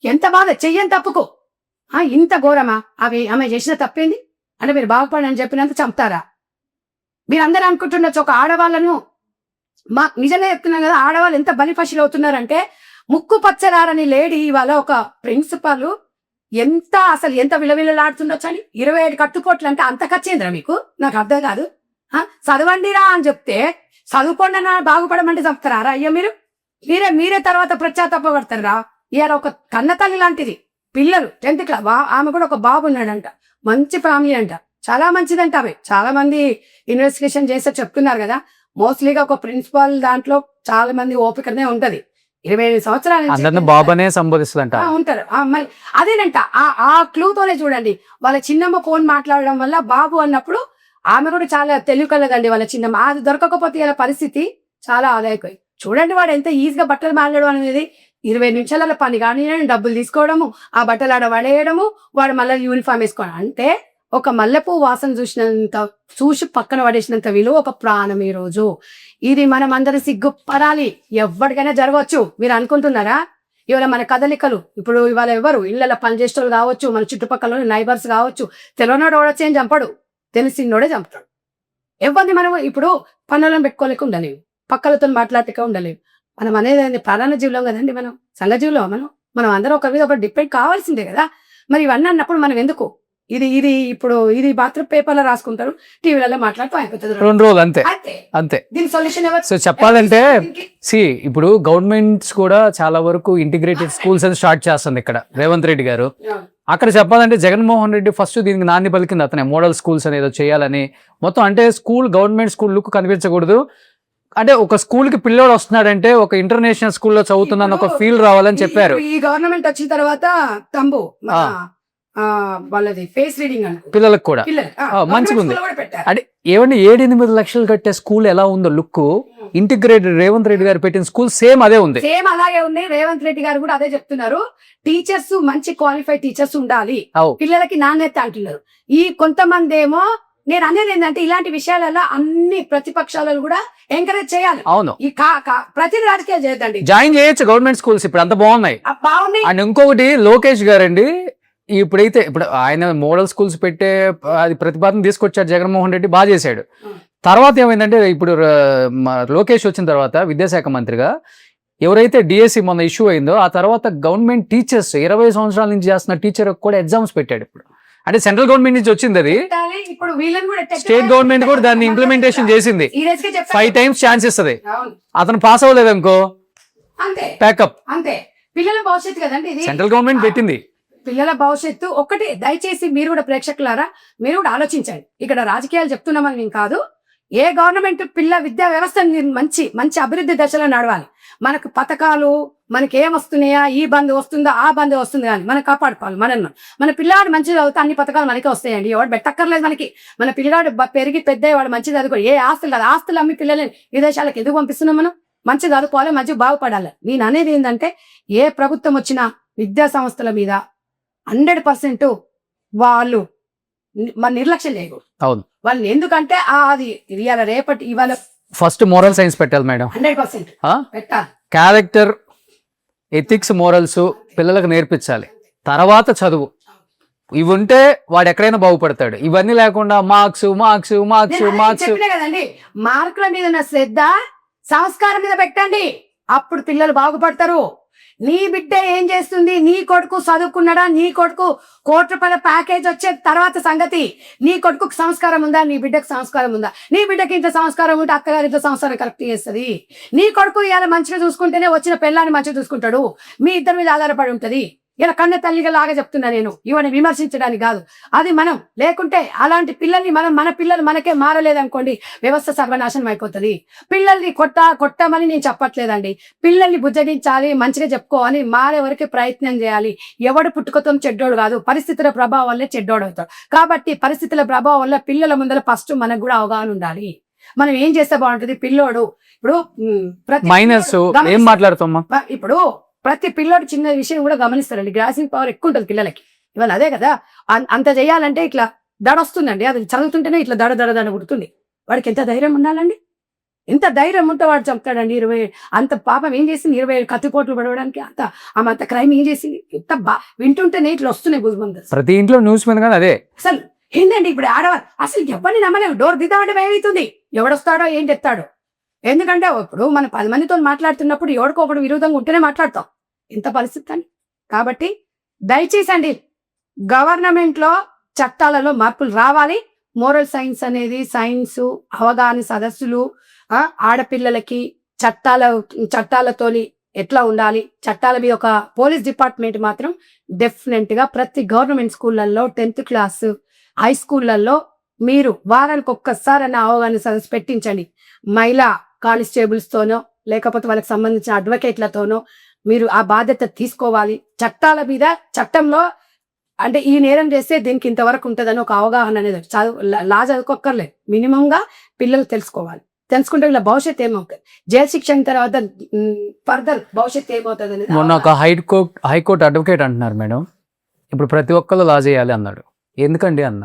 ఎంత బాధ చెయ్యని తప్పుకో ఇంత ఘోరమా? ఆమె చేసిన తప్పేంది అంటే మీరు బాగుపడని చెప్పినంత చంపుతారా? మీరందరూ అనుకుంటున్నచ్చు ఒక ఆడవాళ్ళను నిజంగా చెప్తున్నాను కదా, ఆడవాళ్ళు ఎంత బలిపశులు అవుతున్నారంటే ముక్కు పచ్చరారని లేడీ ఇవాళ ఒక ప్రిన్సిపాల్ ఎంత విలవిలలాడుతుండొచ్చు అని 27 కట్టుకోట్లు అంటే అంత ఖర్చేంద్రా మీకు? నాకు అర్థం కాదు. చదవండిరా అని చెప్తే చదువుకోండి బాగుపడమంటే చంపుతారా అయ్యా మీరు? మీరే తర్వాత ప్రత్యాతాపడతారా? ఇవాళ ఒక కన్న తల్లి లాంటిది పిల్లలు 10th క్లాస్ ఆమె కూడా ఒక బాబు ఉన్నాడంట, మంచి ఫ్యామిలీ అంట, చాలా మంచిదంట. ఆమె చాలా మంది ఇన్వెస్టిగేషన్ చేస్తే చెప్తున్నారు కదా, మోస్ట్లీగా ఒక ప్రిన్సిపాల్ దాంట్లో చాలా మంది ఓపికనే ఉంటది. 25 సంవత్సరాలు బాబానే సంబోధిస్తుందంట ఉంటారు. అదేనంట ఆ క్లూతోనే చూడండి, వాళ్ళ చిన్నమ్మ ఫోన్ మాట్లాడడం వల్ల బాబు అన్నప్పుడు ఆమె కూడా చాలా తెలివికలదండి వాళ్ళ చిన్నమ్మ. అది దొరకకపోతే ఇలా పరిస్థితి చాలా ఆదాయకం. చూడండి వాడు ఎంత ఈజీగా బట్టలు మారడం అనేది 20 నిమిషాల పని కానీ డబ్బులు తీసుకోవడము, ఆ బట్టలు ఆడ పడేయడము, వాడు మళ్ళీ యూనిఫామ్ వేసుకోవడం. అంటే ఒక మల్లెపూ వాసన చూసి పక్కన పడేసినంత విలువ ఒక ప్రాణం. ఈ రోజు ఇది మనం అందరం సిగ్గుపడాలి. ఎవరికైనా జరగవచ్చు. మీరు అనుకుంటున్నారా? ఇవాళ మన కదలికలు ఇప్పుడు ఇవాళ ఎవరు ఇళ్ళ పనిచేసేవాళ్ళు కావచ్చు, మన చుట్టుపక్కల నైబర్స్ కావచ్చు, తెలియనోడు వచ్చి ఏం చంపడు, తెలిసినోడే చంపుతాడు. ఎవరిని మనం ఇప్పుడు పనులను పెట్టుకోలేక ఉండలేము, పక్కలతో మాట్లాడలేక ఉండలేము. మనం అనేది ప్రాణ జీవులం కదండి, మనం సంఘ జీవులం. మనం అందరం ఒకరి మీద ఒకటి డిపెండ్ కావాల్సిందే కదా. మరి ఇవన్నీ అన్నప్పుడు మనం ఎందుకు ఇది బాత్రూమ్ పేపర్లో రాసుకుంటారు, టీవీలలో మాట్లాడుతూ అయిపోతుంది 2 రోజులు అంతే. దీని సొల్యూషన్ ఎవరు? సో చెప్పాలంటే ఇప్పుడు గవర్నమెంట్స్ కూడా చాలా వరకు ఇంటిగ్రేటెడ్ స్కూల్స్ అని స్టార్ట్ చేస్తుంది ఇక్కడ రేవంత్ రెడ్డి గారు. అక్కడ చెప్పాలంటే జగన్మోహన్ రెడ్డి ఫస్ట్ దీనికి నాంది పలికింది అతనే, మోడల్ స్కూల్స్ అనేది చేయాలని. మొత్తం అంటే గవర్నమెంట్ స్కూల్ లుక్ కనిపించకూడదు. అంటే ఒక స్కూల్ కి పిల్లోడు వస్తున్నాడంటే ఒక ఇంటర్నేషనల్ స్కూల్లో చదువుతున్నాను ఒక ఫీల్ రావాలని చెప్పారు. ఈ గవర్నమెంట్ వచ్చిన తర్వాత వాళ్ళది ఫేస్ రీడింగ్ పిల్లలకు కూడా మంచిగా ఉంది. అంటే ఏమండి 7-8 లక్షలు కట్టే స్కూల్ ఎలా ఉందో లుక్, ఇంటిగ్రేటెడ్ రేవంత్ రెడ్డి గారు పెట్టిన స్కూల్ సేమ్ అదే ఉంది. సేమ్ అలాగే ఉంది. రేవంత్ రెడ్డి గారు కూడా అదే చెప్తున్నారు. టీచర్స్ మంచి క్వాలిఫైడ్ టీచర్స్ ఉండాలి, పిల్లలకి నాణ్యత అంటున్నారు. ఈ కొంతమంది ఏమో నేను అనేది ఏంటంటే ఇలాంటి విషయాలలో అన్ని ప్రతిపక్షాలను కూడా ఎంకరేజ్ చేయాలి. అవును, ఈ ప్రతి రాజకీయాలు చేయొద్దండి. జాయిన్ చేయొచ్చు గవర్నమెంట్ స్కూల్స్, ఇప్పుడు అంత బాగున్నాయి. బాగున్నాయి. అండ్ ఇంకొకటి లోకేష్ గారండి, ఇప్పుడు ఆయన మోడల్ స్కూల్స్ పెట్టే అది ప్రతిపాదన తీసుకొచ్చాడు జగన్మోహన్ రెడ్డి, బాగా చేశాడు. తర్వాత ఏమైందంటే ఇప్పుడు లోకేష్ వచ్చిన తర్వాత విద్యాశాఖ మంత్రిగా ఎవరైతే డిఎస్సి మొన్న ఇష్యూ అయిందో ఆ తర్వాత గవర్నమెంట్ టీచర్స్ 20 సంవత్సరాల నుంచి చేస్తున్న టీచర్ కూడా ఎగ్జామ్స్ పెట్టాడు. ఇప్పుడు అంటే సెంట్రల్ గవర్నమెంట్ నుంచి వచ్చింది అది, ఇప్పుడు వీళ్ళని కూడా స్టేట్ గవర్నమెంట్ కూడా దాన్ని ఇంప్లిమెంటేషన్ చేసింది. 5 times ఛాన్స్ ఇస్తుంది. అతను పాస్ అవ్వలేదు అనుకో అంతే, ప్యాకప్. అంతే. పిల్లల భవిష్యత్తు కదండి ఇది, సెంట్రల్ గవర్నమెంట్ పెట్టింది. పిల్లల భవిష్యత్తు ఒకటి. దయచేసి మీరు కూడా ప్రేక్షకులారా మీరు కూడా ఆలోచించండి. ఇక్కడ రాజకీయాలు చెప్తున్నామని మేము కాదు. ఏ గవర్నమెంట్ పిల్ల విద్యా వ్యవస్థని మంచి మంచి అభివృద్ధి దశలో నడవాలి. మనకు పథకాలు మనకి ఏం వస్తున్నాయా, ఈ బంద్ వస్తుందా ఆ బంద్ వస్తుంది కానీ మనం కాపాడుకోవాలి. మన పిల్లాడు మంచిగా చదివితే అన్ని పథకాలు మనకే వస్తాయండి. ఎవడు పెట్టక్కర్లేదు మనకి. మన పిల్లాడు పెరిగి పెద్ద వాడు మంచిగా చదువుకోవాలి. ఏ ఆస్తులు కాదు, ఆస్తులు అమ్మి పిల్లల్ని విదేశాలకు ఎందుకు పంపిస్తున్నాం? మనం మంచిగా చదువుకోవాలి, మంచిగా బాగుపడాలి. నేను అనేది ఏంటంటే ఏ ప్రభుత్వం వచ్చినా విద్యా సంస్థల మీద 100% వాళ్ళు మన నిర్లక్ష్యం చేయకూడదు. అవును, వాళ్ళని ఎందుకంటే అది ఇవాళ రేపటి ఇవాళ ఫస్ట్ మోరల్ సైన్స్ పెట్టాలి మేడం. 100% పెట్టాలి. క్యారెక్టర్, ఎథిక్స్, మోరల్స్ పిల్లలకు నేర్పించాలి. తర్వాత చదువు. ఇవి ఉంటే వాడు ఎక్కడైనా బాగుపడతాడు. ఇవన్నీ లేకుండా మార్క్స్ మార్క్స్ మార్క్స్ మార్క్స్. చెప్పినా కదండి, మార్కుల మీద ఉన్న శ్రద్ధ సంస్కారం మీద పెట్టండి, అప్పుడు పిల్లలు బాగుపడతారు. నీ బిడ్డ ఏం చేస్తుంది, నీ కొడుకు చదువుకున్నాడా, నీ కొడుకు ₹1,00,00,000 ప్యాకేజ్ వచ్చే తర్వాత సంగతి. నీ కొడుకు సంస్కారం ఉందా, నీ బిడ్డకు సంస్కారం ఉందా? నీ బిడ్డకి ఇంత సంస్కారం ఉంటే అత్తగారి ఇంత సంస్కారం కరెక్ట్ చేస్తుంది. నీ కొడుకు ఇవాళ మంచిగా చూసుకుంటేనే వచ్చిన పిల్లాన్ని మంచిగా చూసుకుంటాడు. మీ ఇద్దరి మీద ఆధారపడి ఉంటది. ఇలా కన్న తల్లిగా లాగా చెప్తున్నా నేను, ఇవన్నీ విమర్శించడానికి కాదు. అది మనం లేకుంటే అలాంటి పిల్లల్ని మన పిల్లలు మనకే మారలేదనుకోండి, వ్యవస్థ సర్వనాశనం అయిపోతుంది. పిల్లల్ని కొట్టమని నేను చెప్పట్లేదండి. పిల్లల్ని బుజ్జగించాలి, మంచిగా చెప్పుకోవాలి, మారే వరకు ప్రయత్నం చేయాలి. ఎవడు పుట్టుకతో చెడ్డోడు కాదు, పరిస్థితుల ప్రభావం వల్లే చెడ్డోడు అవుతాడు. కాబట్టి పరిస్థితుల ప్రభావం వల్ల పిల్లల ముందర ఫస్ట్ మనకు కూడా అవగాహన ఉండాలి. మనం ఏం చేస్తే బాగుంటుంది. పిల్లోడు ఇప్పుడు మైనస్ ఏం మాట్లాడుతాం, ఇప్పుడు ప్రతి పిల్లోడు చిన్న విషయం కూడా గమనిస్తారండి. గ్రాసింగ్ పవర్ ఎక్కువ ఉంటుంది పిల్లలకి. ఇవాళ అదే కదా, అంత చేయాలంటే ఇట్లా దడ వస్తుందండి. అది చదువుతుంటేనే ఇట్లా దడ పుడుతుంది. వాడికి ఎంత ధైర్యం ఉండాలండి. ఎంత ధైర్యం ఉంటే వాడు చంపుతాడండి. 20 అంత పాపం ఏం చేసింది, 27 కత్తిపోట్లు పడవడానికి అంత క్రైమ్ ఏం చేసింది. ఎంత వింటుంటేనే ఇట్లా వస్తున్నాయి బుజ్జిమంది. ప్రతి ఇంట్లో న్యూస్ మీద కానీ అదే. అసలు ఏంటండి ఇప్పుడు ఆడవారు అసలు ఎవరిని నమ్మలేము. డోర్ దిద్దామంటే భయం అవుతుంది. ఎవడొస్తాడో ఏం చెప్తాడో. ఎందుకంటే ఇప్పుడు మనం 10 మందితో మాట్లాడుతున్నప్పుడు ఎవరికో ఒకడు విరోధంగా ఉంటేనే మాట్లాడతాం. ఇంత పరిస్థితి అని. కాబట్టి దయచేసి అండి, గవర్నమెంట్ లో చట్టాలలో మార్పులు రావాలి. మోరల్ సైన్స్ అనేది సైన్స్ అవగాహన సదస్సులు, ఆడపిల్లలకి చట్టాలతోని ఎట్లా ఉండాలి, చట్టాల మీద ఒక పోలీస్ డిపార్ట్మెంట్ మాత్రం డెఫినెట్ గా ప్రతి గవర్నమెంట్ స్కూళ్ళల్లో 10th క్లాస్ హై స్కూళ్ళల్లో మీరు వారానికి ఒక్కసారి అన్న అవగాహన సదస్సు పెట్టించండి. మహిళా కానిస్టేబుల్స్ తోనో లేకపోతే వాళ్ళకి సంబంధించిన అడ్వకేట్లతోనో మీరు ఆ బాధ్యత తీసుకోవాలి. చట్టాల మీద చట్టంలో అంటే ఈ నేరం చేస్తే దీనికి ఇంతవరకు ఉంటుందని ఒక అవగాహన అనేది లా చదువుకోక్కర్లేదు. మినిమం గా పిల్లలు తెలుసుకుంటే వీళ్ళ భవిష్యత్తు ఏమవుతుంది, జైలు శిక్ష అయిన తర్వాత ఫర్దర్ భవిష్యత్తు ఏమవుతుంది అనేది. మొన్న ఒక హైకోర్టు అడ్వకేట్ అంటున్నారు మేడం, ఇప్పుడు ప్రతి ఒక్కళ్ళు లా చేయాలి అన్నాడు. ఎందుకండి అన్న,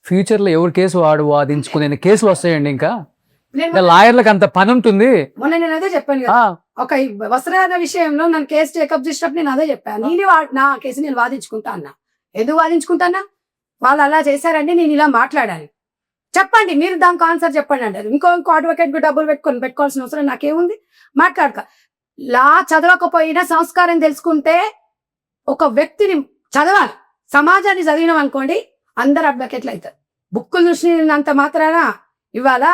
ఫ్యూచర్ లో ఎవరు కేసు వాదించుకునే కేసులు వస్తాయండి. ఇంకా లాయర్లకు అంత పని ఉంటుంది. మొన్న నేను అదే చెప్పాను కదా, ఒక వస్త్రధారణ విషయంలో నన్ను కేసు టేకప్ చేసినప్పుడు నేను అదే చెప్పాను. నా కేసు నేను వాదించుకుంటా అన్నా. ఎందుకు వాదించుకుంటానా, వాళ్ళు అలా చేశారండి, నేను ఇలా మాట్లాడాలి. చెప్పండి, మీరు దానికి ఆన్సర్ చెప్పండి అంటారు. ఇంకో అడ్వకేట్ కు డబ్బులు పెట్టుకోవాల్సిన అవసరం నాకేముంది. మాట్లాడక లా చదవకపోయినా సంస్కారం తెలుసుకుంటే ఒక వ్యక్తిని చదవాలి. సమాజాన్ని చదివినాం అనుకోండి అందరు అడ్వకేట్లు అవుతారు. బుక్కులు చూసినంత మాత్రాన ఇవాళ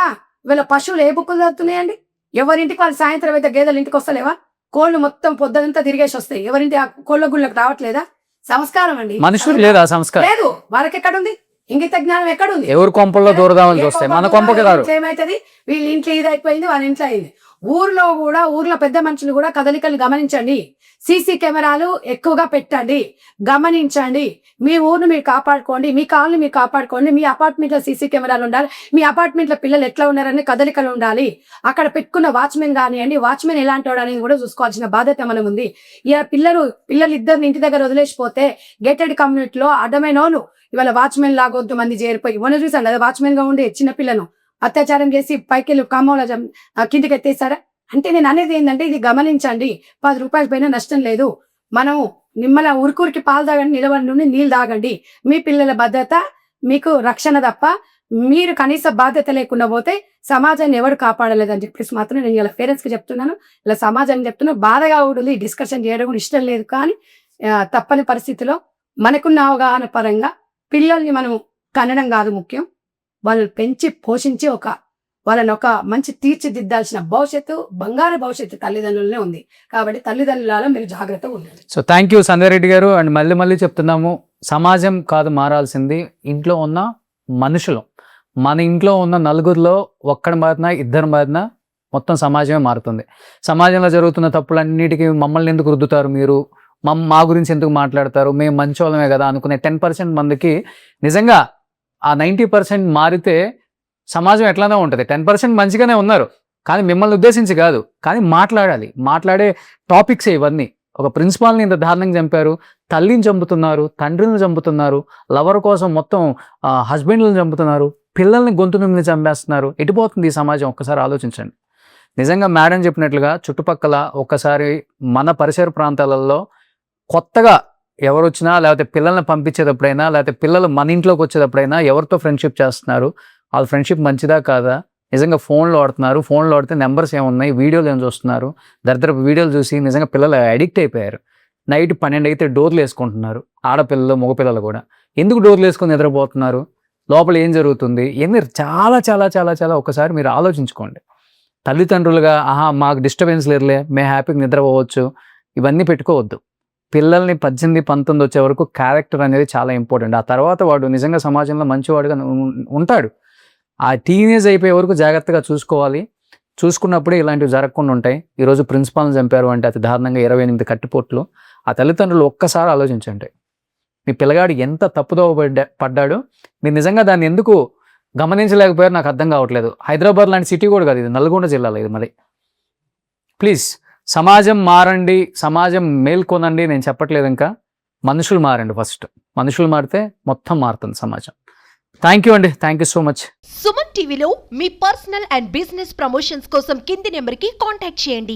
పశువులు ఏ బుక్కులు చదువుతున్నాయండి. ఎవరింటికి వాళ్ళు సాయంత్రం అయితే గేదెలు ఇంటికి వస్తలేవా, కోళ్ళు మొత్తం పొద్దునంతా తిరిగేసి వస్తాయి. ఎవరింటి ఆ కోళ్ళ గుళ్ళకి రావట్లేదా? సంస్కారం అండి, మనుషులు లేదా సంస్కారం లేదు. వాళ్ళకి ఎక్కడుంది, ఇంగిత జ్ఞానం ఎక్కడుంది? ఎవరు కొంపల్లో దూరదామని చూస్తాయి, మన కొంపకి కాదు. ఏమైతుంది, వీళ్ళ ఇంట్లో ఇది అయిపోయింది, వాళ్ళ ఇంట్లో అయింది. ఊర్లో పెద్ద మనుషులు కూడా కదలికలు గమనించండి. సీసీ కెమెరాలు ఎక్కువగా పెట్టండి, గమనించండి. మీ ఊరును మీరు కాపాడుకోండి, మీ కాలనీ మీరు కాపాడుకోండి. మీ అపార్ట్మెంట్ లో సీసీ కెమెరాలు ఉండాలి. మీ అపార్ట్మెంట్ లో పిల్లలు ఎట్లా ఉన్నారని కదలికలు ఉండాలి. అక్కడ పెట్టుకున్న వాచ్మెన్ కానివ్వండి, వాచ్మెన్ ఎలాంటి వాడు అనేది కూడా చూసుకోవాల్సిన బాధ్యత మనం ఉంది. ఇక పిల్లలు ఇద్దరిని ఇంటి దగ్గర వదిలేసిపోతే గేటెడ్ కమ్యూనిటీలో అడ్డమైన వాళ్ళు ఇవాళ వాచ్మెన్ లాగా కొంతమంది చేరిపోయి మొన్న చూసాను కదా, వాచ్మెన్ గా ఉండే చిన్న పిల్లను అత్యాచారం చేసి పైకెళ్ళి కామంలో కిందికి ఎత్తేసారా. అంటే నేను అనేది ఏంటంటే ఇది గమనించండి. 10 రూపాయల పైన నష్టం లేదు. మనం నిమ్మల ఉరికి పాలు తాగండి, నిలబడి నుండి నీళ్ళు తాగండి. మీ పిల్లల భద్రత మీకు రక్షణ తప్ప మీరు కనీస బాధ్యత లేకుండా పోతే సమాజాన్ని ఎవరు కాపాడలేదని చెప్పేసి మాత్రం నేను ఇలా పేరెంట్స్ కి చెప్తున్నాను, ఇలా సమాజాన్ని చెప్తున్నా. బాధగా ఉంటుంది, డిస్కషన్ చేయడం కూడా ఇష్టం లేదు. కానీ తప్పని పరిస్థితిలో మనకున్న అవగాహన పరంగా పిల్లల్ని మనం కనడం కాదు ముఖ్యం, వాళ్ళు పెంచి పోషించి వాళ్ళని ఒక మంచి తీర్చిదిద్దాల్సిన భవిష్యత్తు, బంగారు భవిష్యత్తు తల్లిదండ్రులనే ఉంది. కాబట్టి తల్లిదండ్రులలో మీరు జాగ్రత్తగా ఉండండి. సో థ్యాంక్ యూ సంధ్య రెడ్డి గారు. అండ్ మళ్ళీ చెప్తున్నాము, సమాజం కాదు మారాల్సింది, ఇంట్లో ఉన్న మనుషులు. మన ఇంట్లో ఉన్న నలుగురిలో ఒక్కడి మారినా, ఇద్దరు మారినా మొత్తం సమాజమే మారుతుంది. సమాజంలో జరుగుతున్న తప్పులన్నిటికీ మమ్మల్ని ఎందుకు రుద్దుతారు మీరు, మా గురించి ఎందుకు మాట్లాడతారు, మేము మంచోళ్ళమే కదా అనుకునే 10% మందికి నిజంగా ఆ 90% మారితే సమాజం ఎట్లానే ఉంటుంది. 10% మంచిగానే ఉన్నారు, కానీ మిమ్మల్ని ఉద్దేశించి కాదు. కానీ మాట్లాడే టాపిక్స్ ఇవన్నీ. ఒక ప్రిన్సిపాల్ని ఇంత దారుణంగా చంపారు, తల్లిని చంపుతున్నారు, తండ్రిని చంపుతున్నారు, లవర్ కోసం మొత్తం హస్బెండ్లను చంపుతున్నారు, పిల్లల్ని గొంతు నుండి చంపేస్తున్నారు. ఎటుపోతుంది ఈ సమాజం? ఒక్కసారి ఆలోచించండి. నిజంగా మేడం చెప్పినట్లుగా చుట్టుపక్కల ఒక్కసారి మన పరిసర ప్రాంతాలలో కొత్తగా ఎవరు వచ్చినా, లేకపోతే పిల్లల్ని పంపించేటప్పుడైనా, లేకపోతే పిల్లలు మన ఇంట్లోకి వచ్చేటప్పుడైనా ఎవరితో ఫ్రెండ్షిప్ చేస్తున్నారు, వాళ్ళ ఫ్రెండ్షిప్ మంచిదా కాదా, నిజంగా ఫోన్లో ఆడితే నెంబర్స్ ఏమున్నాయి, వీడియోలు ఏం చూస్తున్నారు, దరిద్రపు వీడియోలు చూసి నిజంగా పిల్లలు అడిక్ట్ అయిపోయారు. నైట్ 12 అయితే డోర్లు వేసుకుంటున్నారు, ఆడపిల్లలు మగపిల్లలు కూడా. ఎందుకు డోర్లు వేసుకొని నిద్రపోతున్నారు? లోపల ఏం జరుగుతుంది? చాలా చాలా చాలా చాలా ఒకసారి మీరు ఆలోచించుకోండి. తల్లిదండ్రులుగా మాకు డిస్టర్బెన్స్ లేదులే, మేము హ్యాపీగా నిద్రపోవచ్చు, ఇవన్నీ పెట్టుకోవద్దు. పిల్లల్ని 18-19 వచ్చే వరకు క్యారెక్టర్ అనేది చాలా ఇంపార్టెంట్. ఆ తర్వాత వాడు నిజంగా సమాజంలో మంచివాడుగా ఉంటాడు. ఆ టీనేజ్ అయిపోయే వరకు జాగ్రత్తగా చూసుకోవాలి. చూసుకున్నప్పుడే ఇలాంటివి జరగకుండా ఉంటాయి. ఈరోజు ప్రిన్సిపాల్ని చంపారు అంటే అతి దారుణంగా 28 కట్టిపోట్లు. ఆ తల్లిదండ్రులు ఒక్కసారి ఆలోచించండి, మీ పిల్లగాడు ఎంత తప్పుదో పడ్డాడు, మీరు నిజంగా దాన్ని ఎందుకు గమనించలేకపోయారు నాకు అర్థం కావట్లేదు. హైదరాబాద్ లాంటి సిటీ కూడా కాదు, ఇది నల్గొండ జిల్లాలో ఇది. మరి ప్లీజ్ సమాజం మారండి, సమాజం మేల్కొనండి నేను చెప్పట్లేదు. ఇంకా మనుషులు మారండి. ఫస్ట్ మనుషులు మారితే మొత్తం మారుతుంది సమాజం. థ్యాంక్ యూ అండి, thank you so much. Suman టీవీలో మీ పర్సనల్ అండ్ బిజినెస్ ప్రమోషన్స్ కోసం కింది నెంబర్కి కాంటాక్ట్ చేయండి.